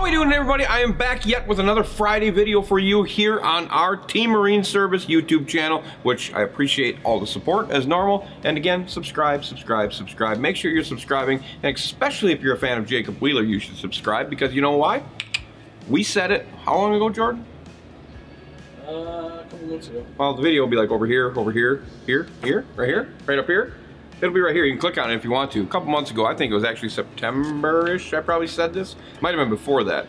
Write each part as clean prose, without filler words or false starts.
we doing, everybody? I am back yet with another Friday video for you here on our Team Marine Service YouTube channel, which I appreciate all the support as normal. And again, subscribe. Make sure you're subscribing, and especially if you're a fan of Jacob Wheeler, you should subscribe, because you know why? We said it how long ago, Jordan? A couple months ago. Well, the video will be like over here, right up here. It'll be right here. You can click on it if you want to. A couple months ago, I think it was actually September-ish, I probably said this. Might have been before that.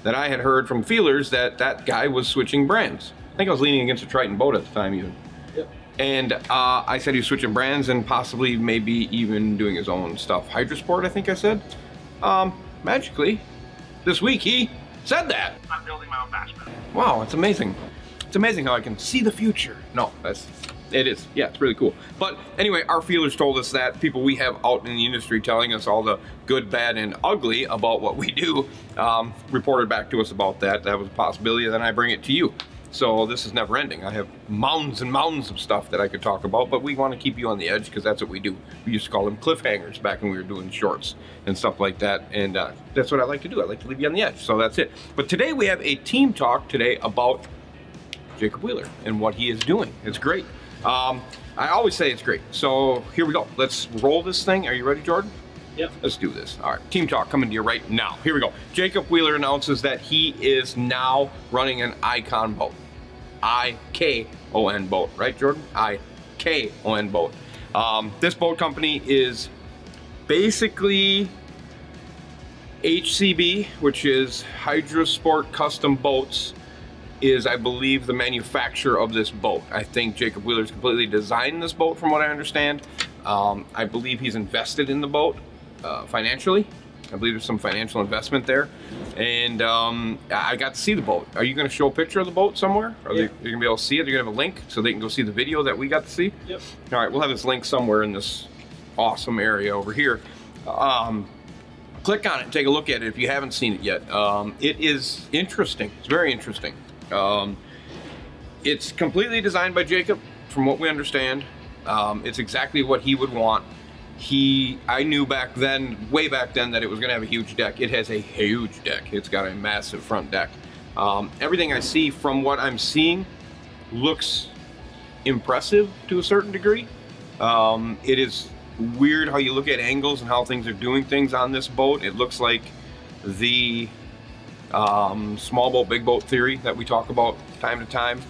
That I had heard from Wheeler'S that that guy was switching brands. I think I was leaning against a Triton boat at the time even. Yep. And I said he was switching brands and possibly maybe even doing his own stuff. Hydrosport, I think I said. Magically, this week he said that. I'm building my own bassman. Wow, it's amazing. It's amazing how I can see the future. No, it is. Yeah, it's really cool. But anyway, our Wheeler'S told us that people we have out in the industry telling us all the good, bad, and ugly about what we do, reported back to us about that. That was a possibility, and then I bring it to you. So this is never ending. I have mounds and mounds of stuff that I could talk about, but we want to keep you on the edge because that's what we do. We used to call them cliffhangers back when we were doing shorts and stuff like that, and that's what I like to do. I like to leave you on the edge, so that's it. But today we have a team talk today about Jacob Wheeler and what he is doing. It's great. I always say it's great. So here we go. Let's roll this thing. Are you ready, Jordan? Yep. Let's do this. All right, team talk coming to you right now. Here we go. Jacob Wheeler announces that he is now running an Ikon boat. I-K-O-N boat, right, Jordan? I-K-O-N boat. This boat company is basically HCB, which is Hydrosport Custom Boats, is, I believe, the manufacturer of this boat. I think Jacob Wheeler's completely designed this boat, from what I understand. I believe he's invested in the boat financially. I believe there's some financial investment there. And I got to see the boat. Are you going to show a picture of the boat somewhere? Are you going to be able to see it? You're going to have a link so they can go see the video that we got to see? Yep. All right, we'll have this link somewhere in this awesome area over here. Click on it and take a look at it if you haven't seen it yet. It is interesting. It's very interesting. It's completely designed by Jacob, from what we understand. It's exactly what he would want. I knew back then, way back then, that it was going to have a huge deck. It has a huge deck. It's got a massive front deck. Everything I see from what I'm seeing looks impressive to a certain degree. It is weird how you look at angles and how things are doing things on this boat. It looks like the small boat, big boat theory that we talk about time to time.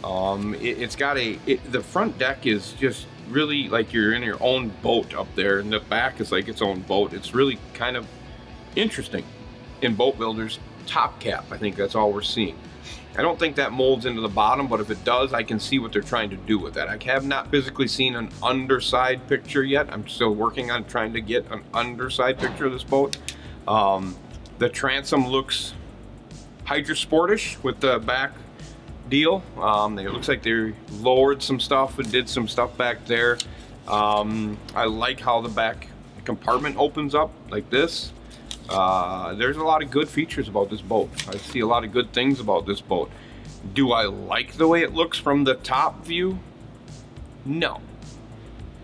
The front deck is just really like you're in your own boat up there, and the back is like its own boat. It's really kind of interesting. In boat builders, top cap, I think that's all we're seeing. I don't think that molds into the bottom, but if it does, I can see what they're trying to do with that. I have not physically seen an underside picture yet. I'm still working on trying to get an underside picture of this boat. The transom looks Hydrosportish with the back deal. It looks like they lowered some stuff and did some stuff back there. I like how the back compartment opens up like this. There's a lot of good features about this boat. I see a lot of good things about this boat. Do I like the way it looks from the top view? No.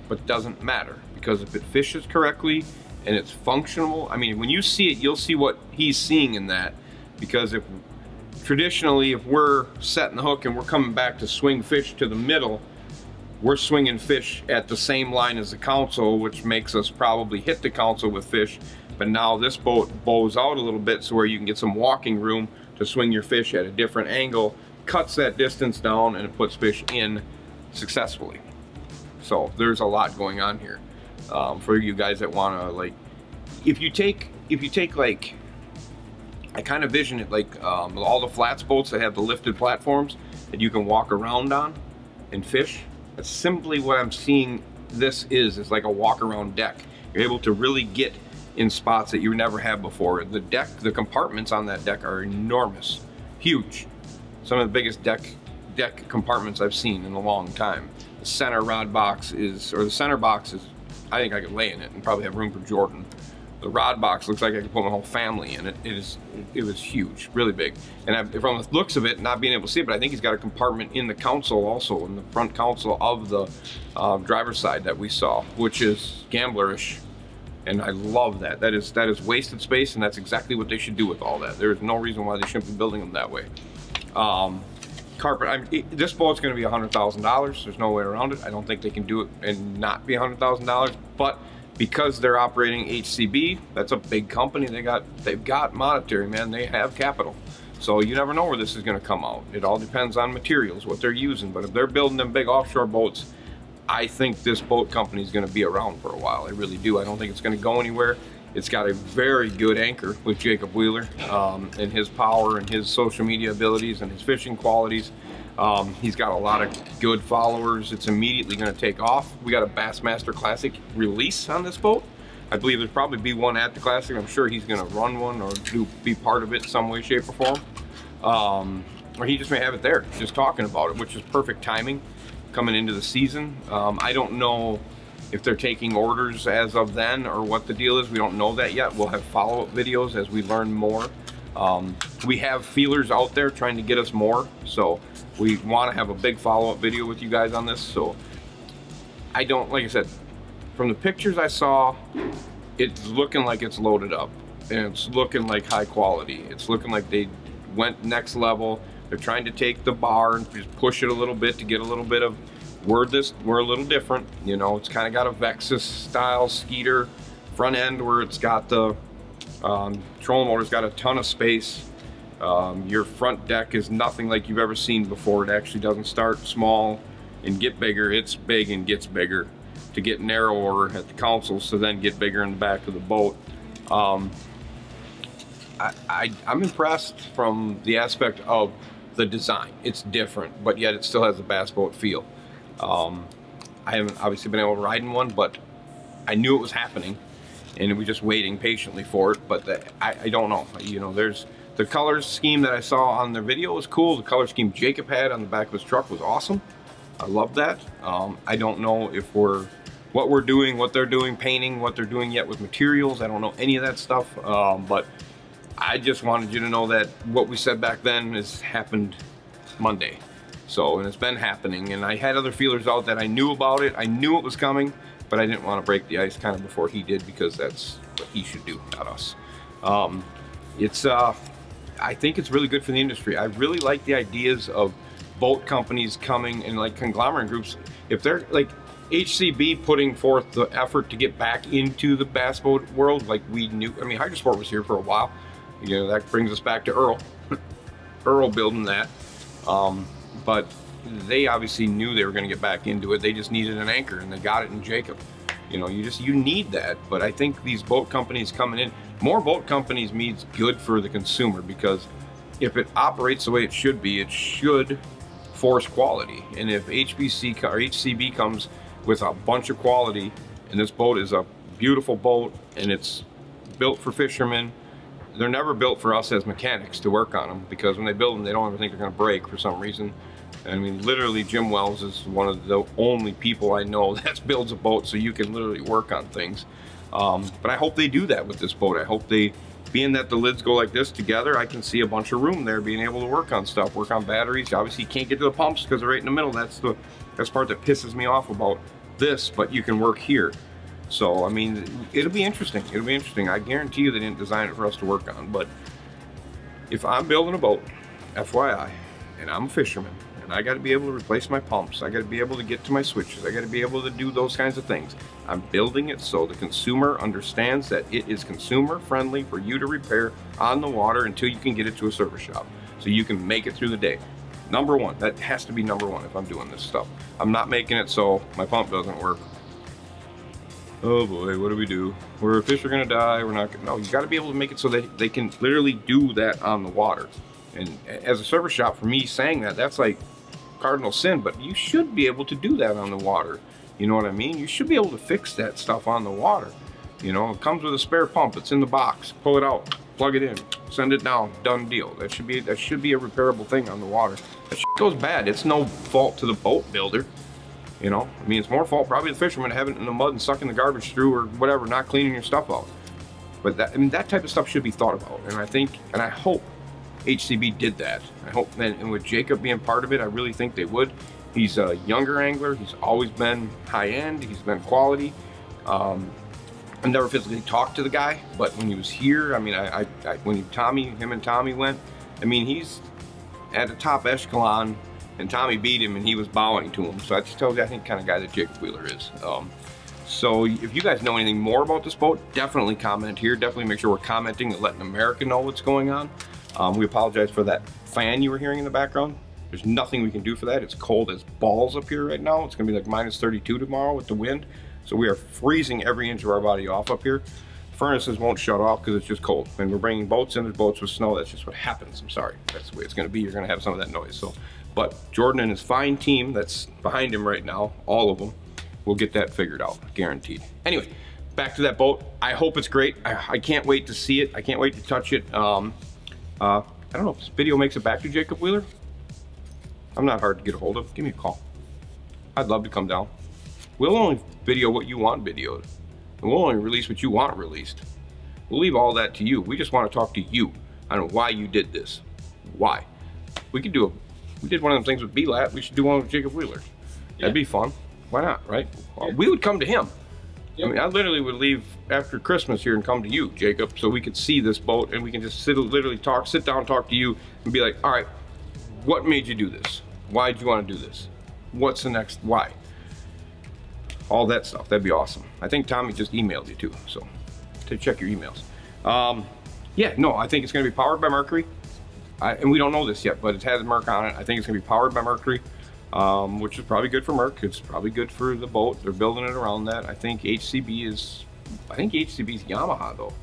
But it doesn't matter, because if it fishes correctly and it's functional, I mean, when you see it, you'll see what he's seeing in that. Because traditionally, if we're setting the hook and we're coming back to swing fish to the middle, we're swinging fish at the same line as the console, which makes us probably hit the console with fish. But now this boat bows out a little bit so where you can get some walking room to swing your fish at a different angle, cuts that distance down, and it puts fish in successfully. So there's a lot going on here for you guys that want to, like, if you take like, I kind of vision it like all the flats boats that have the lifted platforms that you can walk around on and fish. That's simply what I'm seeing this is. It's like a walk around deck. You're able to really get in spots that you never have before. The deck, the compartments on that deck are enormous, huge. Some of the biggest deck compartments I've seen in a long time. The center rod box is, or the center box is, I think I could lay in it and probably have room for Jordan. The rod box looks like I could put my whole family in it. It was huge, really big. And from the looks of it, not being able to see it, but I think he's got a compartment in the console also, in the front console of the driver's side that we saw, which is gamblerish And I love that. That is wasted space, and that's exactly what they should do with all that. There is no reason why they shouldn't be building them that way. Carpet, this boat's going to be $100,000. There's no way around it. I don't think they can do it and not be $100,000. But because they're operating HCB, that's a big company. They've got monetary, man. They have capital. So you never know where this is going to come out. It all depends on materials, what they're using. But if they're building them big offshore boats, I think this boat company is going to be around for a while. I really do. I don't think it's going to go anywhere. It's got a very good anchor with Jacob Wheeler, and his power and his social media abilities and his fishing qualities. He's got a lot of good followers. It's immediately going to take off. We got a Bassmaster Classic release on this boat. I believe there'll probably be one at the Classic. I'm sure he's going to run one or be part of it in some way, shape, or form. Or he just may have it there, just talking about it, which is perfect timing coming into the season. I don't know if they're taking orders as of then or what the deal is. We don't know that yet. We'll have follow-up videos as we learn more. We have feelers out there trying to get us more, so we want to have a big follow-up video with you guys on this. So I don't, like I said, from the pictures I saw, it's looking like it's loaded up, and it's looking like high quality. It's looking like they went next level. They're trying to take the bar and just push it a little bit to get a little bit of, we're a little different, you know. It's kind of got a Vexus style Skeeter front end where it's got the trolling motor's got a ton of space. Your front deck is nothing like you've ever seen before. It actually doesn't start small and get bigger. It's big and gets bigger to get narrower at the consoles to then get bigger in the back of the boat. I'm impressed from the aspect of the design. It's different, but yet it still has a bass boat feel. I haven't obviously been able to ride in one, but I knew it was happening, and we're just waiting patiently for it. But I don't know. You know, there's the color scheme that I saw on their video was cool. The color scheme Jacob had on the back of his truck was awesome. I love that. I don't know if what we're doing, what they're doing, painting, what they're doing yet with materials. I don't know any of that stuff. But I just wanted you to know that what we said back then has happened Monday. So, and it's been happening, and I had other feelers out that I knew about it. I knew it was coming, but I didn't want to break the ice kind of before he did, because that's what he should do, not us. I think it's really good for the industry. I really like the ideas of boat companies coming and like conglomerate groups. If they're like HCB putting forth the effort to get back into the bass boat world, like we knew. I mean, Hydrosport was here for a while. You know, that brings us back to Earl. Earl building that. But they obviously knew they were going to get back into it. They just needed an anchor, and they got it in Jacob. You know, you need that. But I think these boat companies coming in, more boat companies means good for the consumer, because if it operates the way it should be, it should force quality. And if HBC or HCB comes with a bunch of quality, and this boat is a beautiful boat, and it's built for fishermen, they're never built for us as mechanics to work on them, because when they build them, they don't ever think they're going to break for some reason. I mean, literally, Jim Wells is one of the only people I know that builds a boat so you can literally work on things. But I hope they do that with this boat. I hope they, being that the lids go like this together, I can see a bunch of room there being able to work on stuff, work on batteries. Obviously, you can't get to the pumps because they're right in the middle. That's the part that pisses me off about this, but you can work here. So, I mean, it'll be interesting. It'll be interesting. I guarantee you they didn't design it for us to work on. But if I'm building a boat, FYI, and I'm a fisherman, and I got to be able to replace my pumps, I got to be able to get to my switches, I got to be able to do those kinds of things. I'm building it so the consumer understands that it is consumer friendly for you to repair on the water until you can get it to a service shop, so you can make it through the day. Number one, that has to be number one if I'm doing this stuff. I'm not making it so my pump doesn't work. Oh boy, what do we do? Fish are gonna die, we're not gonna, no, you gotta be able to make it so that they can literally do that on the water. And as a service shop, for me saying that, that's like cardinal sin, but you should be able to do that on the water. You know what I mean? You should be able to fix that stuff on the water. You know, it comes with a spare pump, it's in the box, pull it out, plug it in, send it down, done deal. That should be a repairable thing on the water. That shit goes bad, it's no fault to the boat builder. You know, I mean, it's more fault probably the fishermen having it in the mud and sucking the garbage through or whatever, not cleaning your stuff out. But that, I mean, that type of stuff should be thought about. And I think, and I hope HCB did that. I hope, and with Jacob being part of it, I really think they would. He's a younger angler. He's always been high end. He's been quality. I've never physically talked to the guy, but when he was here, I mean, when him and Tommy went, I mean, he's at the top echelon, and Tommy beat him, and he was bowing to him. So that just tells you, I think, kind of guy that Jacob Wheeler is. So if you guys know anything more about this boat, definitely comment here. Definitely make sure we're commenting and letting America know what's going on. We apologize for that fan you were hearing in the background. There's nothing we can do for that. It's cold as balls up here right now. It's gonna be like -32 tomorrow with the wind. So we are freezing every inch of our body off up here. Furnaces won't shut off because it's just cold. When we're bringing boats in, there's boats with snow. That's just what happens. I'm sorry. That's the way it's going to be. You're going to have some of that noise. So, but Jordan and his fine team that's behind him right now, all of them, will get that figured out, guaranteed. Anyway, back to that boat. I hope it's great. I can't wait to see it. I can't wait to touch it. I don't know if this video makes it back to Jacob Wheeler. I'm not hard to get a hold of. Give me a call. I'd love to come down. We'll only video what you want videoed. And we'll only release what you want released. We'll leave all that to you. We just want to talk to you on why you did this. Why? We did one of them things with B-Lat. We should do one with Jacob Wheeler. That'd be fun. Why not, right? Well, we would come to him. I mean, I literally would leave after Christmas here and come to you, Jacob, so we could see this boat and we can just sit down, talk to you and be like, all right, what made you do this? Why did you want to do this? What's the next, why? All that stuff. That'd be awesome. I think Tommy just emailed you too, so to check your emails. Yeah, no, I think it's going to be powered by Mercury, and we don't know this yet, but it has Merc on it. I think it's going to be powered by Mercury, which is probably good for Merc. It's probably good for the boat. They're building it around that. I think HCB is Yamaha though.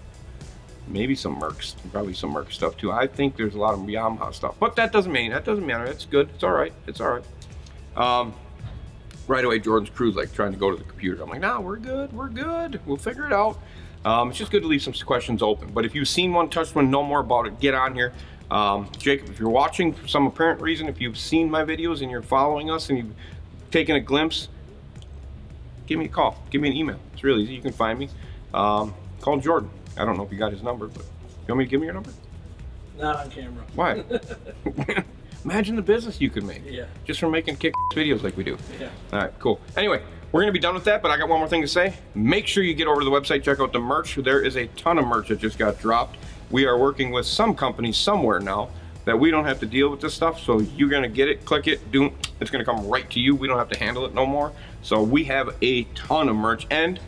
Maybe some Mercs, probably some Merc stuff too. I think there's a lot of Yamaha stuff, but that doesn't matter. It's good. It's all right. It's all right. Right away, Jordan's crew's like trying to go to the computer. I'm like, nah, we're good. We'll figure it out. It's just good to leave some questions open. But if you've seen one, touched one, know more about it, get on here. Jacob, if you're watching for some apparent reason, if you've seen my videos and you're following us and you've taken a glimpse, give me a call, give me an email. It's really easy, you can find me. Call Jordan. I don't know if you got his number, but you want me to give me your number? Not on camera. Why? Imagine the business you could make. Yeah. Just from making kick videos like we do. Yeah. All right, cool. Anyway, we're gonna be done with that, but I got one more thing to say. Make sure you get over to the website, check out the merch. There is a ton of merch that just got dropped. We are working with some companies somewhere now that we don't have to deal with this stuff, so you're gonna get it, click it, it's gonna come right to you. We don't have to handle it no more. So we have a ton of merch, and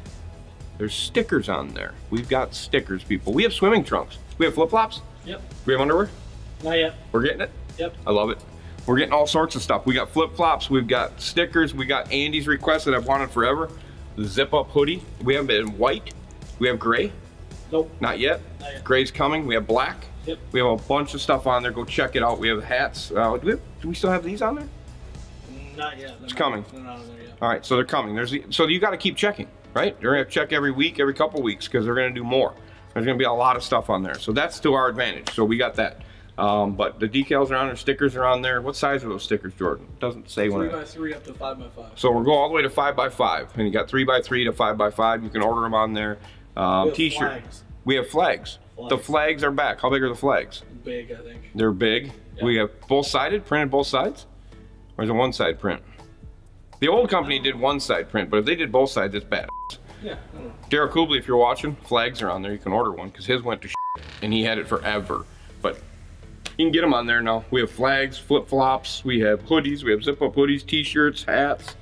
there's stickers on there. We've got stickers, people. We have swimming trunks. We have flip-flops. Yep. We have underwear. Not yet. We're getting it. Yep. I love it. We're getting all sorts of stuff. We got flip-flops, we've got stickers, we got Andy's request that I've wanted forever. The zip-up hoodie. We have it in white. We have gray. Nope. Not yet. Not yet. Gray's coming. We have black. Yep. We have a bunch of stuff on there. Go check it out. We have hats. Do we still have these on there? Not yet. It's coming. They're not on there yet. All right, so they're coming. So you got to keep checking, right? You're gonna have to check every week, every couple weeks, because they're gonna do more. There's gonna be a lot of stuff on there, so that's to our advantage. So we got that. But the decals are on there, stickers are on there. What size are those stickers, Jordan? It doesn't say. 3x3 up to 5x5. So we're going all the way to 5x5, and you got 3x3 to 5x5. You can order them on there. T-shirt. We have flags. The flags are back. How big are the flags? Big, I think. They're big. Yeah. We have both-sided, printed both sides, or is it one-side print? The old company did one-side print, but if they did both sides, it's bad. Yeah. Daryl Kubley, if you're watching, flags are on there. You can order one because his went to shit, and he had it forever. But you can get them on there now. We have flags, flip-flops, we have hoodies, we have zip-up hoodies, t-shirts, hats,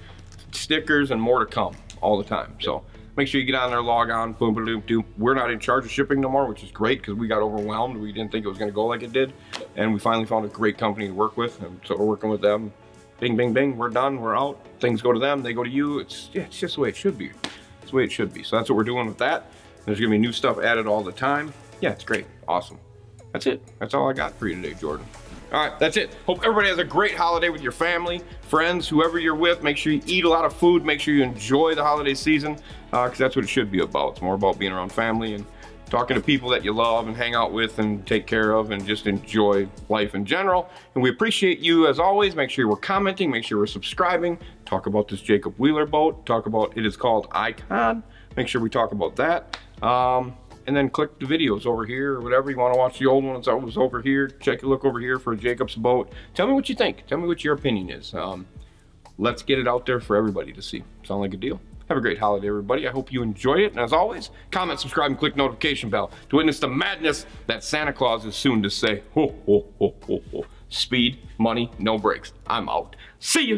stickers, and more to come all the time. So make sure you get on there, log on, boom, boom, boom, boom. We're not in charge of shipping no more, which is great because we got overwhelmed. We didn't think it was going to go like it did, and we finally found a great company to work with, and so we're working with them. Bing, bing, bing, we're done, we're out. Things go to them, they go to you. It's just the way it should be. It's the way it should be. So that's what we're doing with that. There's gonna be new stuff added all the time. Yeah, it's great, awesome. That's it, that's all I got for you today, Jordan. All right, that's it. Hope everybody has a great holiday with your family, friends, whoever you're with. Make sure you eat a lot of food. Make sure you enjoy the holiday season, because that's what it should be about. It's more about being around family and talking to people that you love and hang out with and take care of and just enjoy life in general. And we appreciate you as always. Make sure we're commenting, make sure we're subscribing, talk about this Jacob Wheeler boat, talk about it is called Ikon. Make sure we talk about that. And then click the videos over here or whatever. You want to watch the old one, it's always over here. Check a look over here for Jacob's boat. Tell me what you think. Tell me what your opinion is. Let's get it out there for everybody to see. Sound like a deal? Have a great holiday, everybody. I hope you enjoyed it. And as always, comment, subscribe, and click notification bell to witness the madness that Santa Claus is soon to say. Ho, ho, ho, ho, ho. Speed, money, no brakes. I'm out. See ya.